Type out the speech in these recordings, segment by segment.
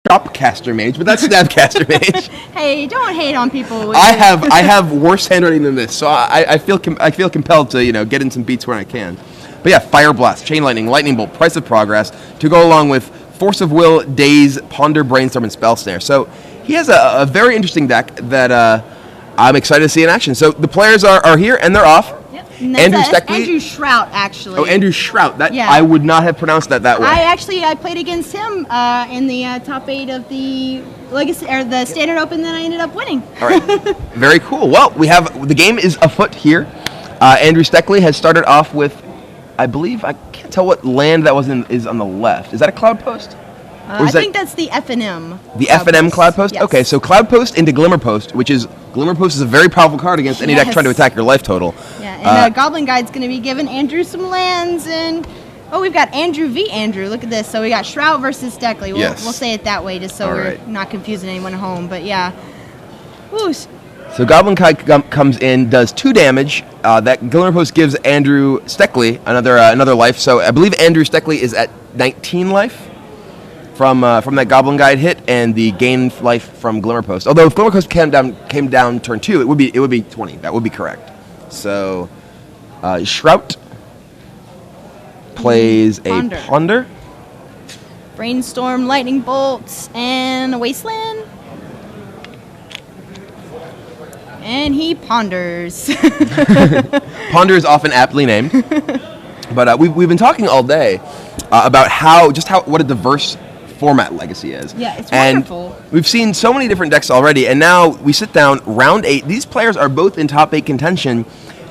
Shropcaster Mage, but that's Snapcaster Mage. Hey, don't hate on people. I have worse handwriting than this, so I feel compelled to get in some beats when I can. But yeah, Fire Blast, Chain Lightning, Lightning Bolt, Price of Progress to go along with Force of Will, Daze, Ponder, Brainstorm, and Spell Snare. So he has a very interesting deck that I'm excited to see in action. So the players are here and they're off. Yep. Andrew Shrout, actually. Oh, Andrew Shrout. That yeah. I would not have pronounced that way. I played against him in the top 8 of the Legacy or the Standard Open that I ended up winning. All right. Very cool. Well, the game is afoot here. Andrew Steckley has started off with, I believe, I can't tell what land that is on the left. Is that a Cloud Post? I think that's the F&M. The F&M Cloud Post? Yes. Okay, so Cloud Post into Glimmer Post, Glimmer Post is a very powerful card against any deck trying to attack your life total. Yeah, and Goblin Guide's going to be giving Andrew some lands, and we've got Andrew v. Andrew. Look at this. So we got Shrout versus Steckley. We'll say it that way just so we're not confusing anyone at home. But yeah. Woo. So Goblin Guide comes in, does 2 damage. That Glimmer Post gives Andrew Steckley another life. So I believe Andrew Steckley is at 19 life from that Goblin Guide hit, and the gain life from Glimmer Post. Although if Glimmer Post came down turn 2, it would be 20. That would be correct. So Shrout plays a Ponder, Brainstorm, Lightning Bolts, and a Wasteland. And he ponders. Ponder is often aptly named. But we've been talking all day about what a diverse format Legacy is. Yeah, it's wonderful. And we've seen so many different decks already, and now we sit down, round 8. These players are both in top 8 contention,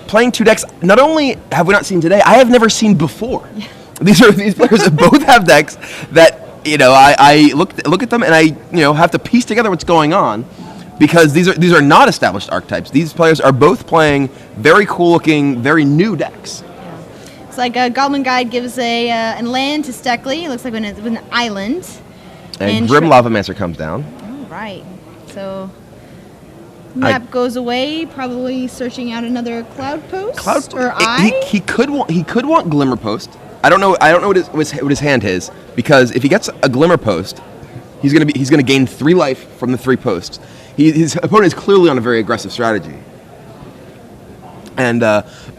playing 2 decks. Not only have we not seen today, I have never seen before. Yeah. These players both have decks that I look at them and I have to piece together what's going on, because these are not established archetypes. These players are both playing very cool looking, very new decks. It's like a Goblin Guide gives a land to Steckley. It looks like with an island. And Grim Lavamancer comes down. All right. So map goes away, probably searching out another Cloud Post or He could want Glimmer Post. I don't know what his hand is, because if he gets a Glimmer Post, he's gonna gain 3 life from the 3 posts. His opponent is clearly on a very aggressive strategy. And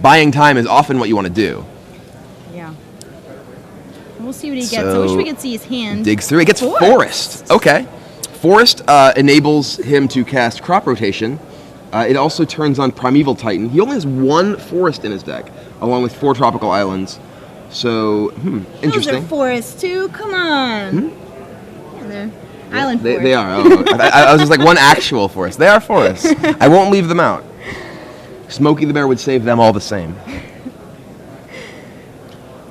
buying time is often what you want to do. Yeah. We'll see what he gets. I wish we could see his hand. Digs through. He gets Forest. Okay. Forest enables him to cast Crop Rotation. It also turns on Primeval Titan. He only has 1 Forest in his deck, along with 4 Tropical Islands. So, interesting. Those are forests too. Come on. Yeah, they're island forests. They are. Oh, I was just like 1 actual forest. They are forests. I won't leave them out. Smokey the Bear would save them all the same.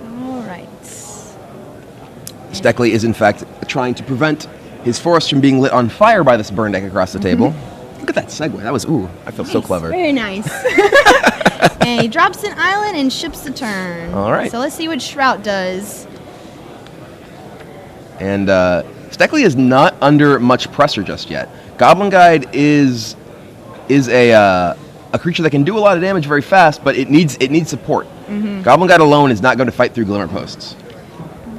All right. Steckley is in fact trying to prevent his forest from being lit on fire by this burn deck across the table. Look at that segue. That was I feel so clever. Very nice. And he drops an island and ships the turn. All right. So let's see what Shrout does. And Steckley is not under much pressure just yet. Goblin Guide is a creature that can do a lot of damage very fast, but it needs support. Goblin Guide alone is not going to fight through Glimmer Posts.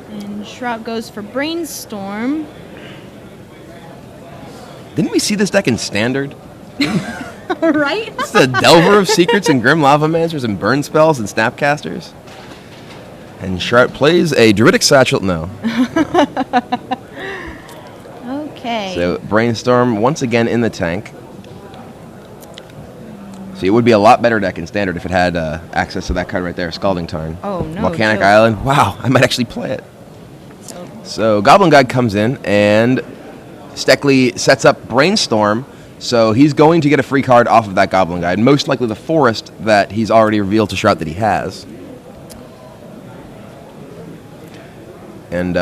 And Shrout goes for Brainstorm. Didn't we see this deck in Standard? Right? It's the Delver of Secrets and Grim Lavamancers and Burn Spells and Snapcasters. And Shrout plays a Druidic Satchel. No. Okay. So Brainstorm once again in the tank. So it would be a lot better deck in Standard if it had access to that card right there, Scalding Tarn. Oh, no. Volcanic Island. Wow, I might actually play it. So Goblin Guide comes in, and Steckley sets up Brainstorm, so he's going to get a free card off of that Goblin Guide, most likely the Forest that he's already revealed to Shrout that he has. And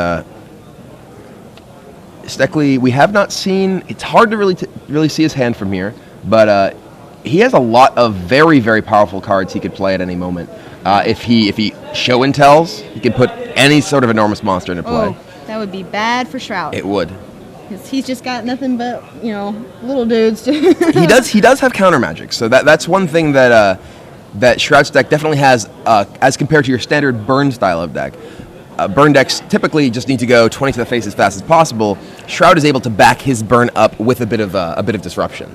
Steckley, we have not seen, it's hard to really see his hand from here, but he has a lot of very, very powerful cards he could play at any moment. If he show and tells, he could put any sort of enormous monster into play. Oh, that would be bad for Shrout. It would. Because he's just got nothing but, little dudes. He does have counter magic, so that's one thing that Shrout's deck definitely has as compared to your standard burn style of deck. burn decks typically just need to go 20 to the face as fast as possible. Shrout is able to back his burn up with a bit of disruption.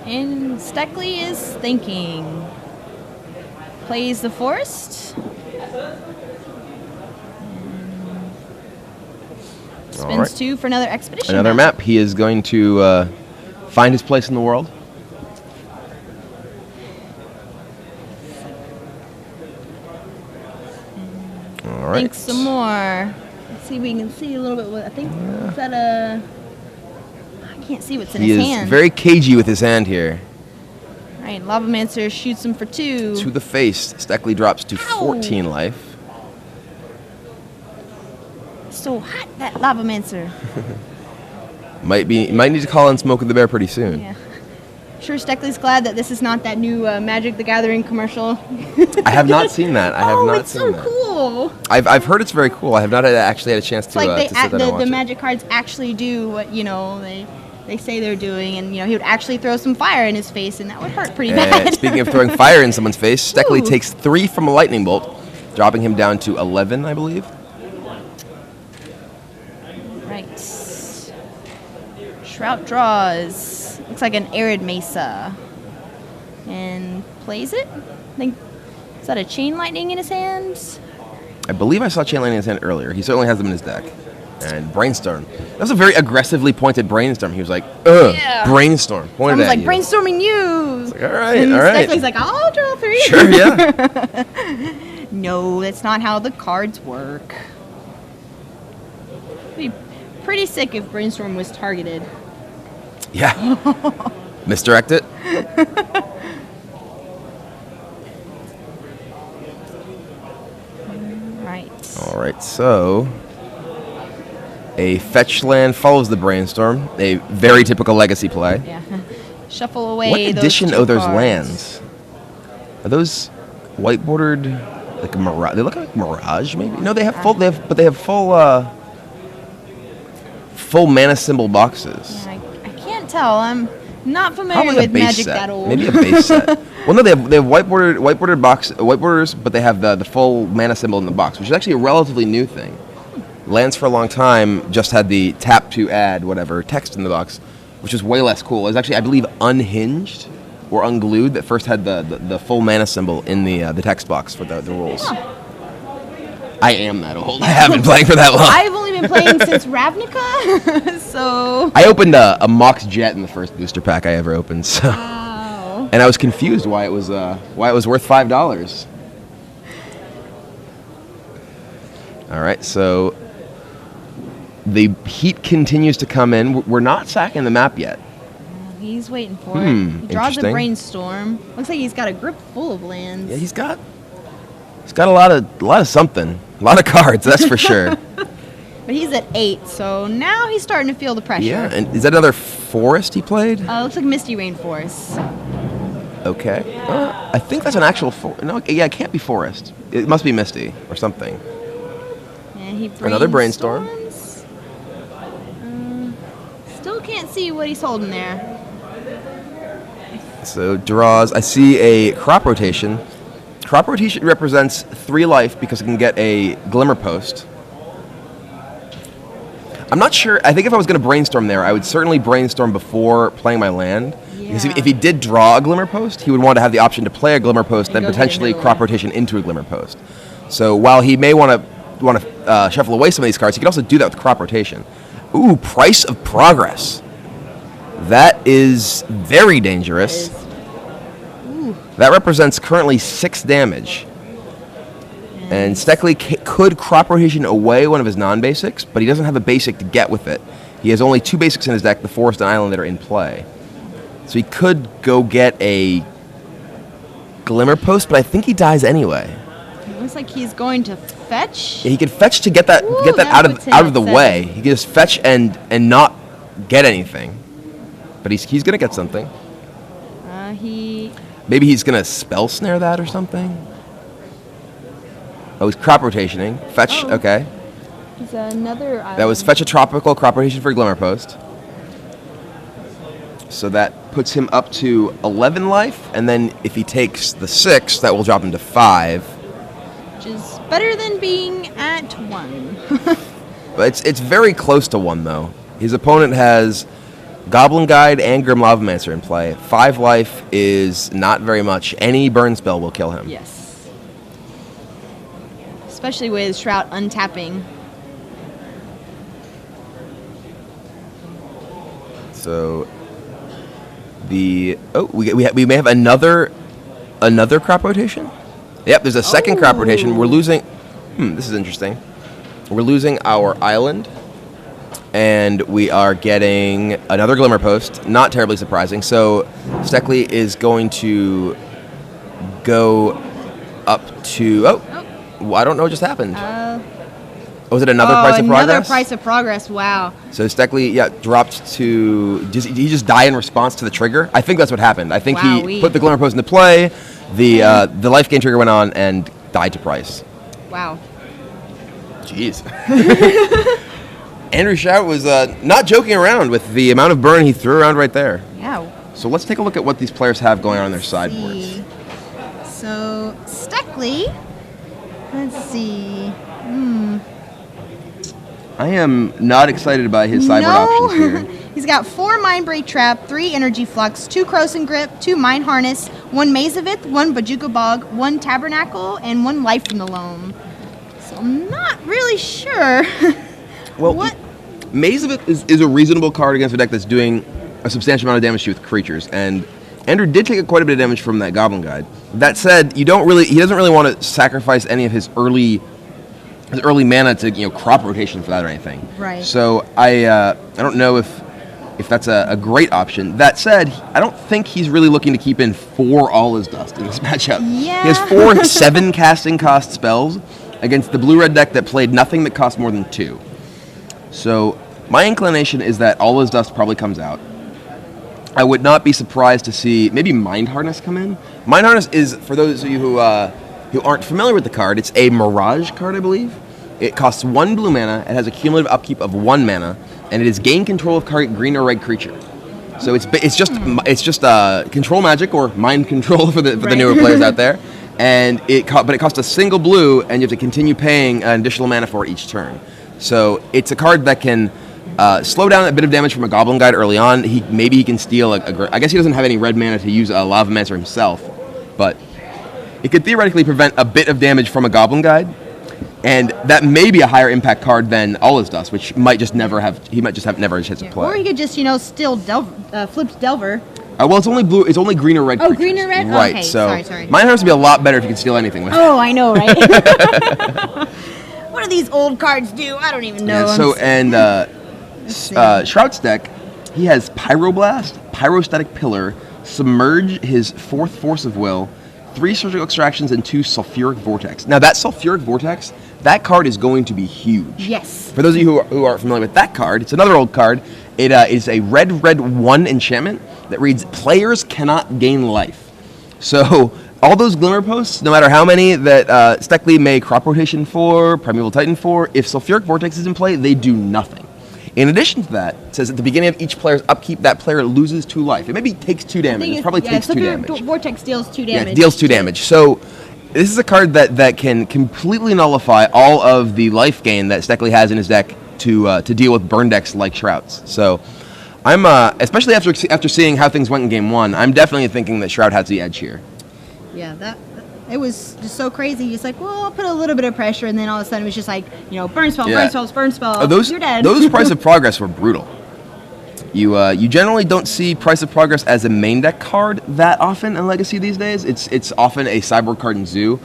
And Steckley is thinking. Plays the forest. Spins 2 for another expedition. Another map. He is going to find his place in the world. All right. Think some more. Let's see if we can see a little bit. What I think is that a. I can't see what's in his hand. He is very cagey with his hand here. All right, Lavamancer shoots him for 2. To the face. Steckley drops to 14 life. So hot, that Lavamancer. Might need to call in Smoke of the Bear pretty soon. Yeah. Sure, Steckley's glad that this is not that new Magic the Gathering commercial. I have not seen that. I have not seen that. It's so cool. I've heard it's very cool. I have not actually had a chance to like sit down and watch the Magic cards actually do what they say they're doing, and he would actually throw some fire in his face, and that would hurt pretty bad. Speaking of throwing fire in someone's face, Steckley takes 3 from a lightning bolt, dropping him down to 11, I believe. Right. Shrout draws. Looks like an Arid Mesa. And plays it. I think, is that a Chain Lightning in his hands? I believe I saw Chain Lightning in his hand earlier. He certainly has them in his deck. And Brainstorm. That was a very aggressively pointed Brainstorm. He was like, Brainstorm. Pointed at you. Brainstorming you. It's like, all right. Steckley's like, I'll draw 3. Sure, yeah. No, that's not how the cards work. It'd be pretty sick if Brainstorm was targeted. Yeah. Misdirect it. Right. All right, so a fetch land follows the Brainstorm. A very typical Legacy play. Yeah. Shuffle away. What edition those 2 are those cards. lands? Are those white bordered, like Mirage? They look like Mirage, maybe. No, they have full. They have full mana symbol boxes. Yeah, I can't tell. I'm not familiar Probably with Magic that old. Maybe a base set. Well, no, they have white borders, but they have the full mana symbol in the box, which is actually a relatively new thing. Lands for a long time just had the tap to add whatever text in the box, which is way less cool. It was actually, I believe, Unhinged or Unglued that first had the full mana symbol in the text box for the rules. Huh. I am that old. I have been playing for that long. I've only been playing since Ravnica, so. I opened a Mox Jet in the first booster pack I ever opened, so. Wow. And I was confused why it was worth $5. All right, so the heat continues to come in. We're not sacking the map yet. He's waiting for it. He draws a Brainstorm. Looks like he's got a grip full of lands. Yeah, he's got a lot of something, a lot of cards, that's for sure. But he's at 8, so now he's starting to feel the pressure. Yeah, and is that another forest he played? Looks like Misty Rainforest. Okay. I think that's an actual no. Yeah, it can't be forest. It must be Misty or something. And he Another Brainstorm. Still can't see what he's holding there. So draws. I see a Crop Rotation. Crop Rotation represents 3 life because it can get a Glimmer Post. I'm not sure. I think if I was going to Brainstorm there, I would certainly Brainstorm before playing my land. Yeah. Because if he did draw a Glimmer Post, he would want to have the option to play a Glimmer Post, then potentially Crop Rotation into a Glimmer Post. So while he may want to shuffle away some of these cards, he could also do that with Crop Rotation. Ooh, Price of Progress. That is very dangerous. That represents currently 6 damage. And Steckley could Crop Rotation away one of his non-basics, but he doesn't have a basic to get with it. He has only 2 basics in his deck, the Forest and Island, that are in play. So he could go get a Glimmer Post, but I think he dies anyway. It looks like he's going to fetch. Yeah, he could fetch to get that out of the way. He could just fetch and not get anything. But he's gonna get something. Maybe he's gonna Spell Snare that or something. Oh, he's Crop Rotationing. Fetch, okay. He's another island. That was fetch a tropical Crop Rotation for a Glimmer Post. So that puts him up to 11 life, and then if he takes the 6, that will drop him to 5. Which is better than being at 1. But it's very close to 1, though. His opponent has Goblin Guide and Grim Lavamancer in play. 5 life is not very much. Any burn spell will kill him. Yes. Especially with Shrout untapping. So we may have another crop rotation. Yep, there's a second crop rotation. We're losing. This is interesting. We're losing our island, and we are getting another Glimmer Post. Not terribly surprising. So Steckley is going to go up to. I don't know what just happened. Was it another Price of Progress? Another Price of Progress, wow. So Steckley, dropped to... Did he just die in response to the trigger? I think that's what happened. I think he put the Glimmer Post into play, the life gain trigger went on, and died to Price. Wow. Jeez. Andrew Shrout was not joking around with the amount of burn he threw around right there. Yeah. So let's take a look at what these players have going on in their sideboards. So, Steckley, let's see... I am not excited by his sideboard options here. He's got 4 Mind Break Trap, 3 Energy Flux, 2 Croson Grip, 2 Mind Harness, 1 Mazavith, 1 Bajuka Bog, 1 Tabernacle, and 1 Life from the Loam. So I'm not really sure. Well, Mazavith is a reasonable card against a deck that's doing a substantial amount of damage to you with creatures, and Andrew did take quite a bit of damage from that Goblin Guide. That said, he doesn't really want to sacrifice any of his early mana to crop rotation for that or anything. Right. So I don't know if that's a great option. That said, I don't think he's really looking to keep in 4 All Is Dust in this matchup. Yeah. He has 4 7 casting cost spells against the blue-red deck that played nothing that cost more than 2. So my inclination is that All Is Dust probably comes out. I would not be surprised to see maybe Mind Harness come in. Mind Harness is, for those of you who aren't familiar with the card, it's a Mirage card, I believe. It costs 1 blue mana, it has a cumulative upkeep of 1 mana, and it is gain control of target green or red creature. So it's just control magic or mind control for the newer players out there, and it costs a single blue, and you have to continue paying an additional mana for each turn. So it's a card that can slow down a bit of damage from a Goblin Guide early on. Maybe he can steal I guess he doesn't have any red mana to use a Lavamancer himself, but it could theoretically prevent a bit of damage from a Goblin Guide, and that may be a higher impact card than All Is Dust, which might just never have never a chance to play. Or he could just steal flips Delver. Well, it's only blue. It's only green or red. Oh, green or red. Right. Okay, so sorry. Mine has to be a lot better if you can steal anything with it. Oh, I know, right? What do these old cards do? I don't even know. Yeah, so Shrout's deck, he has Pyroblast, Pyrostatic Pillar, Submerge, his 4th Force of Will, 3 Surgical Extractions, and 2 Sulfuric Vortex. Now, that Sulfuric Vortex, that card is going to be huge. Yes. For those of you who are familiar with that card, it's another old card. It is a red 1 enchantment that reads, Players cannot gain life. So, all those Glimmer Posts, no matter how many that Steckley may crop rotation for, Primeval Titan for, if Sulfuric Vortex is in play, they do nothing. In addition to that, it says at the beginning of each player's upkeep, that player loses 2 life. It maybe takes 2 damage. It probably takes 2 damage. Vortex deals 2 damage. Yeah, it deals 2 damage. So this is a card that can completely nullify all of the life gain that Steckley has in his deck to deal with burn decks like Shrout's. So I'm especially after seeing how things went in Game 1, I'm definitely thinking that Shrout has the edge here. Yeah, it was just so crazy. He's like, well, I'll put a little bit of pressure, and then all of a sudden it was just like, burn spell, burn spell. You're dead. Those Price of Progress were brutal. You generally don't see Price of Progress as a main deck card that often in Legacy these days. It's often a sideboard card in Zoo,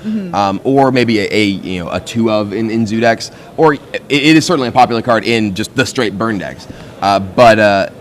or maybe a 2 of in Zoo decks, or it is certainly a popular card in just the straight burn decks. But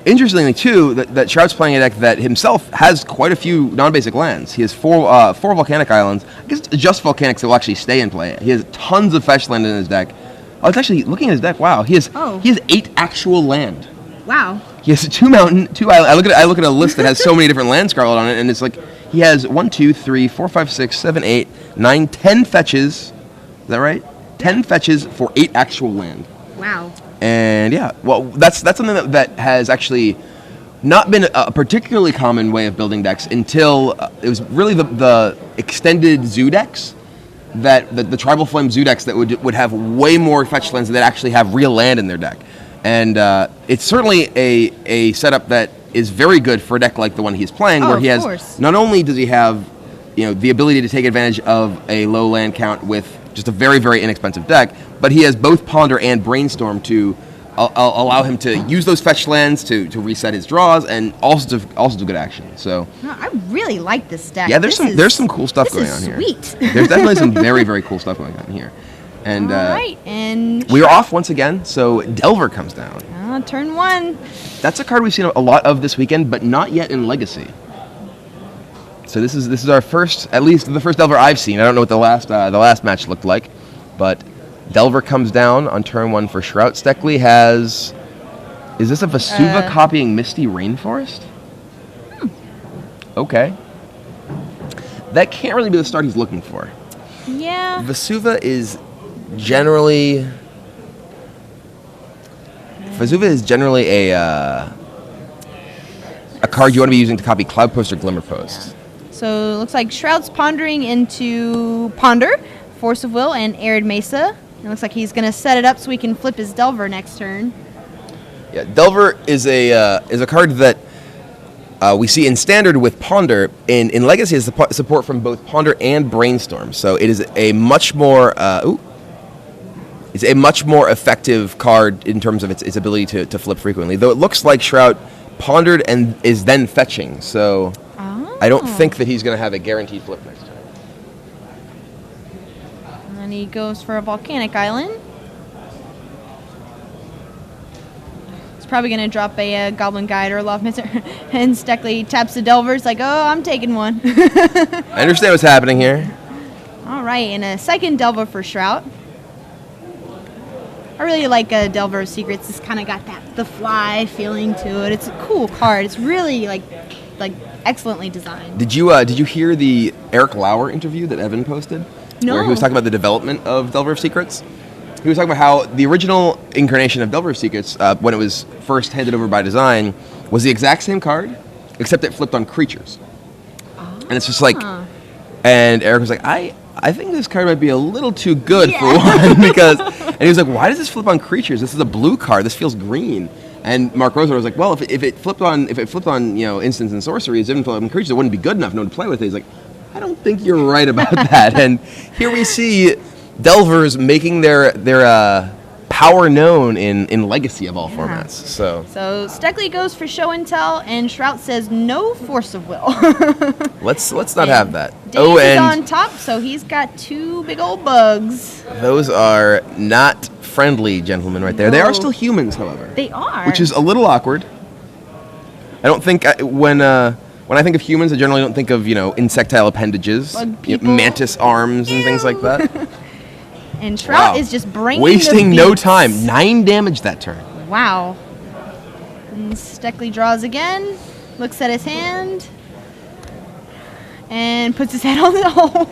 interestingly, too, that Shrout's playing a deck that himself has quite a few non-basic lands. He has 4 volcanic islands. I guess just volcanics that will actually stay in play. He has tons of fetch land in his deck. Oh, it's actually, looking at his deck, wow. He has 8 actual land. Wow. He has 2 mountain, 2 island. I look at a list that has so many different lands scrawled on it, and it's like, he has 1, 2, 3, 4, 5, 6, 7, 8, 9, 10 fetches. Is that right? 10 fetches for 8 actual land. Wow. And yeah, well, that's something that has actually not been a particularly common way of building decks until it was really the extended zoo decks, that the Tribal Flame zoo decks that would have way more fetch lands that actually have real land in their deck. And it's certainly a setup that is very good for a deck like the one he's playing, where he has course. Not only does he have the ability to take advantage of a low land count with just a very, very inexpensive deck, but he has both Ponder and Brainstorm to allow him to use those fetch lands to reset his draws and also do good action. So I really like this deck. Yeah, there's some cool stuff going on here. Sweet. There's definitely some very, very cool stuff going on here. And all right, and we are off once again, so Delver comes down. Turn 1. That's a card we've seen a lot of this weekend, but not yet in Legacy. So this is our first, at least the first Delver I've seen. I don't know what the last match looked like, but Delver comes down on turn 1 for Shrout. Steckley has, is this a Vesuva copying Misty Rainforest? Okay. That can't really be the start he's looking for. Yeah. Vesuva is generally a card you want to be using to copy Cloud Post or Glimmer Post. Yeah. So it looks like Shrout's pondering into Ponder, Force of Will, and Arid Mesa. It looks like he's going to set it up so he can flip his Delver next turn. Yeah, Delver is a card that we see in Standard with Ponder. In Legacy, is support from both Ponder and Brainstorm. So it is a much more effective card in terms of its ability to flip frequently. Though it looks like Shrout pondered and is then fetching. So I don't think that he's going to have a guaranteed flip next turn. And he goes for a Volcanic Island. He's probably going to drop a Goblin Guide or a Loft Mister. And Steckley taps the Delver. It's like, oh, I'm taking one. I understand what's happening here. All right, and a second Delver for Shrout. I really like Delver Secrets. It's kind of got the fly feeling to it. It's a cool card. It's really like excellently designed. Did you hear the Eric Lauer interview that Evan posted? No. Where he was talking about the development of Delver of Secrets. He was talking about how the original incarnation of Delver of Secrets, when it was first handed over by design, was the exact same card, except it flipped on creatures. And it's just like, and Eric was like, I think this card might be a little too good for one, because, and he was like, why does this flip on creatures? This is a blue card. This feels green. And Mark Roser was like, well, if it flipped on instants and sorceries, it didn't flip on creatures, it wouldn't be good enough. No one to play with it. He's like, I don't think you're right about that. And here we see Delvers making their power known in Legacy of all formats. So Steckley goes for Show and Tell, and Shrout says no Force of Will. let's not have that. Dave is on top, so he's got 2 big old bugs. Those are not friendly gentlemen right there. No. They are still humans, however. They are. Which is a little awkward. I don't think when I think of humans, I generally don't think of insectile appendages, mantis arms and things like that. And Shrout is just bringing wasting no time. 9 damage that turn. Wow. And Steckley draws again, looks at his hand, and puts his head on the hole.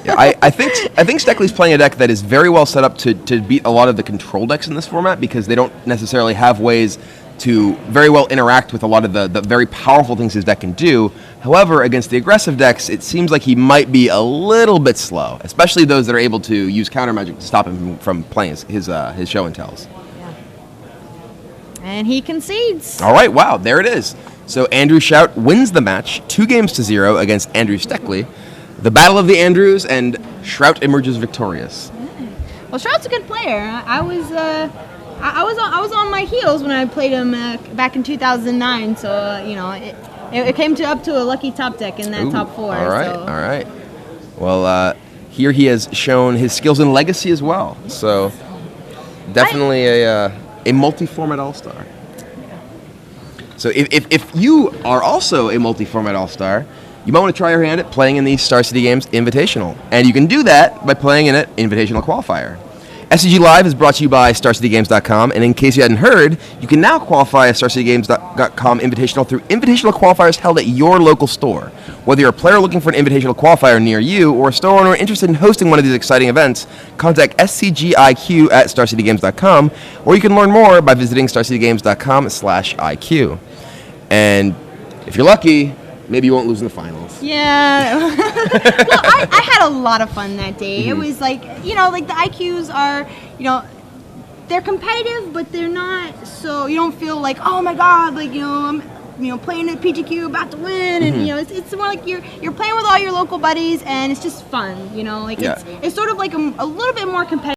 I think Steckley's playing a deck that is very well set up to beat a lot of the control decks in this format, because they don't necessarily have ways to very well interact with a lot of the very powerful things his deck can do. However, against the aggressive decks, it seems like he might be a little bit slow, especially those that are able to use counter magic to stop him from playing his show and tells. Yeah. And he concedes. All right, wow, there it is. So Andrew Shrout wins the match 2-0 against Andrew Steckley. The Battle of the Andrews, and Shrout emerges victorious. Well, Shrout's a good player. I was on my heels when I played him back in 2009. So it came up to a lucky top deck in that top 4. All right. Well, here he has shown his skills in Legacy as well. So definitely a multi-format all-star. So if you are also a multi-format all-star, you might want to try your hand at playing in the Star City Games Invitational. And you can do that by playing in it Invitational Qualifier. SCG Live is brought to you by StarCityGames.com, and in case you hadn't heard, you can now qualify a StarCityGames.com Invitational through invitational qualifiers held at your local store. Whether you're a player looking for an Invitational qualifier near you, or a store owner interested in hosting one of these exciting events, contact SCGIQ at StarCityGames.com, or you can learn more by visiting StarCityGames.com/IQ. And if you're lucky, maybe you won't lose in the finals. Yeah. Well, I had a lot of fun that day. Mm-hmm. It was like, like the IQs are, they're competitive, but they're not so, you don't feel like, oh my God, like, I'm playing at PGQ, about to win, and it's more like you're playing with all your local buddies, and it's just fun, it's sort of like a little bit more competitive.